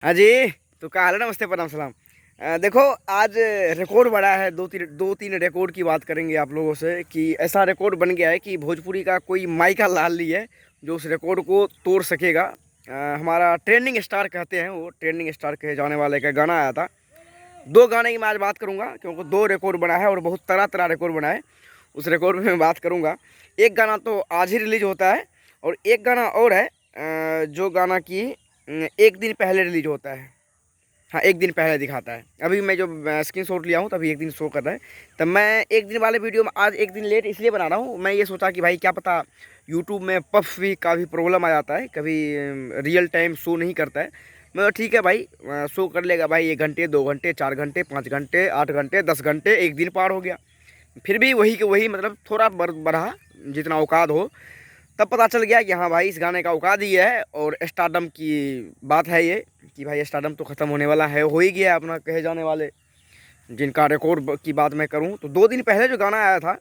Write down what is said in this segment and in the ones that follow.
हाँ जी। तो क्या हाल है? नमस्ते, प्रणाम, सलाम। देखो, आज रिकॉर्ड बना है। दो तीन रिकॉर्ड की बात करेंगे आप लोगों से कि ऐसा रिकॉर्ड बन गया है कि भोजपुरी का कोई माइका लाल नहीं है जो उस रिकॉर्ड को तोड़ सकेगा। हमारा ट्रेंडिंग स्टार कहते हैं, वो ट्रेंडिंग स्टार कहे जाने वाले का गाना आया था। दो गाने की मैं आज बात करूंगा क्योंकि दो रिकॉर्ड बना है और बहुत तरह तरह रिकॉर्ड बना है। उस रिकॉर्ड में मैं बात करूंगा। एक गाना तो आज ही रिलीज होता है और एक गाना और है जो गाना की एक दिन पहले रिलीज होता है। हाँ, एक दिन पहले दिखाता है। अभी मैं जो स्क्रीन शॉट लिया हूँ तभी एक दिन शो कर रहा है। तब मैं एक दिन वाले वीडियो में आज एक दिन लेट इसलिए बना रहा हूँ। मैं ये सोचा कि भाई क्या पता यूट्यूब में पफ भी का भी प्रॉब्लम आ जाता है, कभी रियल टाइम शो नहीं करता है। मैं ठीक है भाई, शो कर लेगा भाई। 1 घंटे, 2 घंटे, 4 घंटे, 5 घंटे, 8 घंटे, 10 घंटे, एक दिन पार हो गया। फिर भी वही के वही, मतलब थोड़ा बढ़ा जितना औकात हो। तब पता चल गया कि हाँ भाई, इस गाने का औकात ही है और स्टारडम की बात है ये कि भाई स्टारडम तो ख़त्म होने वाला है, हो ही गया अपना कहे जाने वाले। जिनका रिकॉर्ड की बात मैं करूँ तो 2 दिन पहले जो गाना आया था,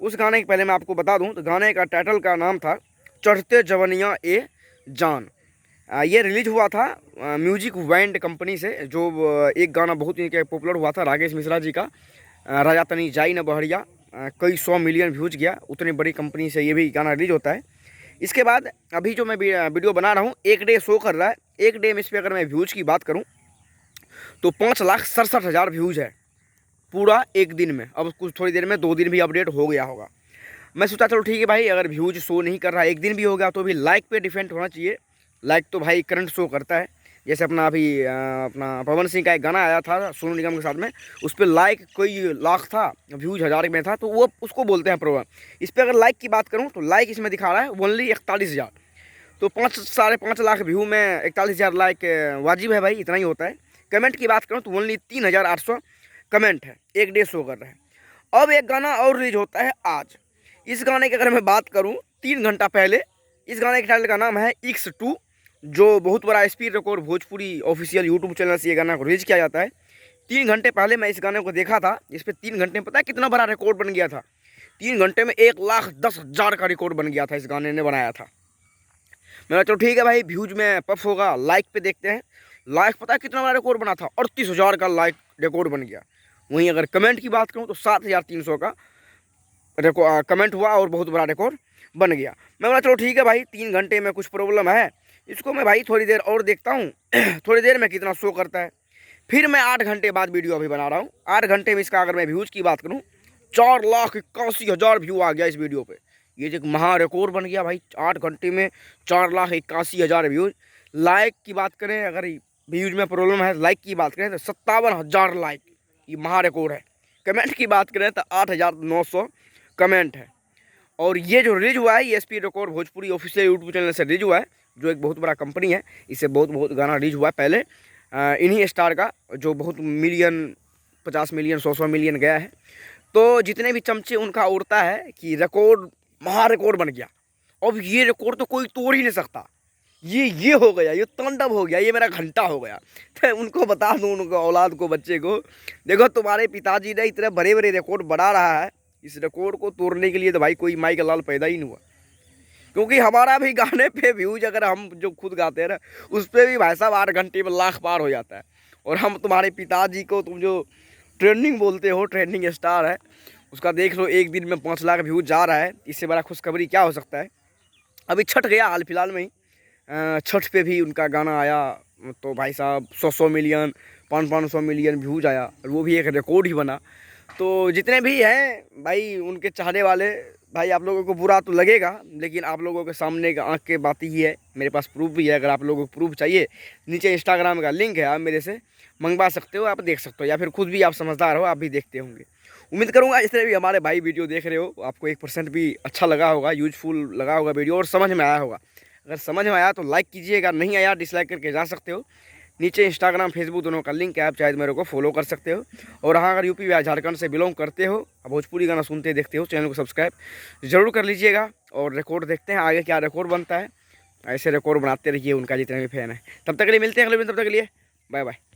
उस गाने के पहले मैं आपको बता दूं तो गाने का टाइटल का नाम था चढ़ते जवनिया ए जान। ये रिलीज हुआ था म्यूजिक बैंड कंपनी से। जो एक गाना बहुत ही पॉपुलर हुआ था राकेश मिश्रा जी का, राजा तनी जाई न बहरिया। कई 100 मिलियन व्यूज गया। उतनी बड़ी कंपनी से ये भी गाना रिलीज होता है। इसके बाद अभी जो मैं वीडियो बना रहा हूँ, एक डे शो कर रहा है। एक डे में इस पर अगर मैं व्यूज़ की बात करूँ तो 5,67,000 व्यूज़ है पूरा एक दिन में। अब कुछ थोड़ी देर में 2 दिन भी अपडेट हो गया होगा। मैं सोचा चलो ठीक है भाई, अगर व्यूज शो नहीं कर रहा, एक दिन भी हो गया, तो भी लाइक पे डिपेंड होना चाहिए। लाइक तो भाई करंट शो करता है। जैसे अपना अभी अपना पवन सिंह का एक गाना आया था सोनू निगम के साथ में, उस पर लाइक कोई लाख था, व्यूज 1000 में था, तो वो उसको बोलते हैं प्रॉब्लम। इस पर अगर लाइक की बात करूँ तो लाइक इसमें दिखा रहा है ओनली 41,000। तो 5 साढ़े 5 लाख व्यू में 41,000 लाइक वाजिब है भाई, इतना ही होता है। कमेंट की बात करूँ तो ओनली 3,800 कमेंट है, एक डे शो कर रहे हैं। अब एक गाना और रिलीज होता है आज। इस गाने की अगर मैं बात करूं 3 घंटा पहले, इस गाने के टाइटल का नाम है X2। जो बहुत बड़ा speed record Bhojpuri official YouTube channel से ये गाना को रिलीज किया जाता है। 3 घंटे पहले मैं इस गाने को देखा था। इस पर 3 घंटे में पता है कितना बड़ा रिकॉर्ड बन गया था? 3 घंटे में 1,10,000 का रिकॉर्ड बन गया था, इस गाने ने बनाया था। मैंने चलो ठीक है भाई, व्यूज में पफ होगा, लाइक पे देखते हैं। लाइक पता है कितना बड़ा रिकॉर्ड बना था? 38,000 का लाइक रिकॉर्ड बन गया। वहीं अगर कमेंट की बात करूँ तो 7,300 का कमेंट हुआ और बहुत बड़ा रिकॉर्ड बन गया। मैं बोला चलो ठीक है भाई, 3 घंटे में कुछ प्रॉब्लम है, इसको मैं भाई थोड़ी देर और देखता हूँ थोड़ी देर में कितना शो करता है। फिर मैं 8 घंटे बाद वीडियो अभी बना रहा हूँ। 8 घंटे में इसका अगर मैं व्यूज़ की बात करूँ, 4,81,000 व्यू आ गया इस वीडियो पे। ये जो महा रिकॉर्ड बन गया भाई, 8 घंटे में 4,81,000 व्यूज़। लाइक की बात करें, अगर व्यूज में प्रॉब्लम है, लाइक की बात करें तो 57,000 लाइक, ये महा रिकॉर्ड है। कमेंट की बात करें तो 8,900 कमेंट है। और ये जो रिलीज हुआ है, ये SP record Bhojpuri official YouTube channel से रिलीज हुआ है, जो एक बहुत बड़ा कंपनी है। इससे बहुत बहुत गाना रिलीज हुआ है पहले इन्हीं स्टार का, जो बहुत मिलियन, 50 मिलियन, 100 मिलियन गया है। तो जितने भी चमचे उनका उड़ता है कि रिकॉर्ड, महा रिकॉर्ड बन गया। अब ये रिकॉर्ड तो कोई तोड़ ही नहीं सकता। ये हो गया, ये तांडव हो गया, ये मेरा घंटा हो गया। तो उनको बता दूं, उनको औलाद को, बच्चे को, देखो तुम्हारे पिताजी ने इतने बड़े बड़े रिकॉर्ड बना रहा है, इस रिकॉर्ड को तोड़ने के लिए तो भाई कोई माइक लाल पैदा ही नहीं हुआ। क्योंकि हमारा भी गाने पे व्यूज, अगर हम जो खुद गाते हैं ना, उस पर भी भाई साहब 8 घंटे में लाख पार हो जाता है। और हम तुम्हारे पिताजी को, तुम जो ट्रेंडिंग बोलते हो, ट्रेंडिंग स्टार है, उसका देख लो एक दिन में 5 लाख व्यूज जा रहा है। इससे बड़ा खुशखबरी क्या हो सकता है? अभी छठ गया हाल फिलहाल में ही, छठ पे भी उनका गाना आया, तो भाई साहब 100 मिलियन, 500 मिलियन व्यूज आया, और वो भी एक रिकॉर्ड ही बना। तो जितने भी हैं भाई उनके चाहने वाले, भाई आप लोगों को बुरा तो लगेगा, लेकिन आप लोगों के सामने का आँख के बात ही है। मेरे पास प्रूफ भी है। अगर आप लोगों को प्रूफ चाहिए, नीचे इंस्टाग्राम का लिंक है, आप मेरे से मंगवा सकते हो, आप देख सकते हो, या फिर खुद भी आप समझदार हो, आप भी देखते होंगे। उम्मीद करूंगा इस तरह भी हमारे भाई वीडियो देख रहे हो, आपको 1% भी अच्छा लगा होगा, यूजफुल लगा होगा वीडियो, और समझ में आया होगा। अगर समझ में आया तो लाइक कीजिएगा, नहीं आया डिसलाइक करके जा सकते हो। नीचे इंस्टाग्राम, फेसबुक दोनों का लिंक है, आप चाहे मेरे को फॉलो कर सकते हो। और हाँ, अगर यूपी या झारखंड से बिलोंग करते हो, भोजपुरी गाना सुनते देखते हो, चैनल को सब्सक्राइब ज़रूर कर लीजिएगा। और रिकॉर्ड देखते हैं आगे क्या रिकॉर्ड बनता है। ऐसे रिकॉर्ड बनाते रहिए उनका, जितने भी फैन है। तब तक के लिए मिलते हैं अगले दिन, तब तक के लिए बाय बाय।